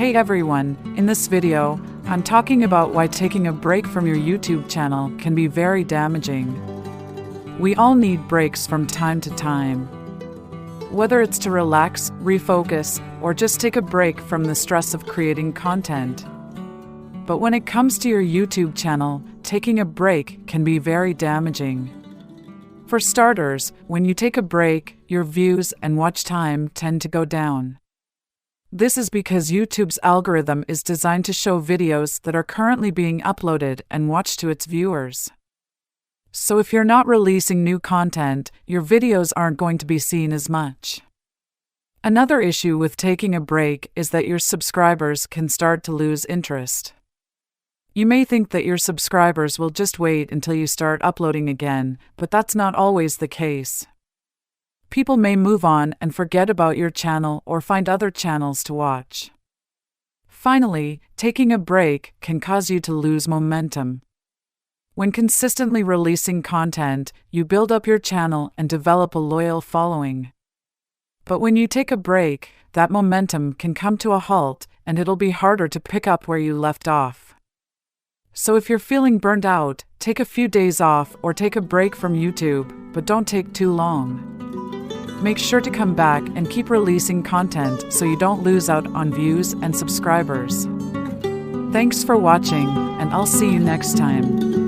Hey everyone, in this video, I'm talking about why taking a break from your YouTube channel can be very damaging. We all need breaks from time to time. Whether it's to relax, refocus, or just take a break from the stress of creating content. But when it comes to your YouTube channel, taking a break can be very damaging. For starters, when you take a break, your views and watch time tend to go down. This is because YouTube's algorithm is designed to show videos that are currently being uploaded and watched to its viewers. So if you're not releasing new content, your videos aren't going to be seen as much. Another issue with taking a break is that your subscribers can start to lose interest. You may think that your subscribers will just wait until you start uploading again, but that's not always the case. People may move on and forget about your channel or find other channels to watch. Finally, taking a break can cause you to lose momentum. When consistently releasing content, you build up your channel and develop a loyal following. But when you take a break, that momentum can come to a halt and it'll be harder to pick up where you left off. So if you're feeling burnt out, take a few days off or take a break from YouTube, but don't take too long. Make sure to come back and keep releasing content so you don't lose out on views and subscribers. Thanks for watching, and I'll see you next time.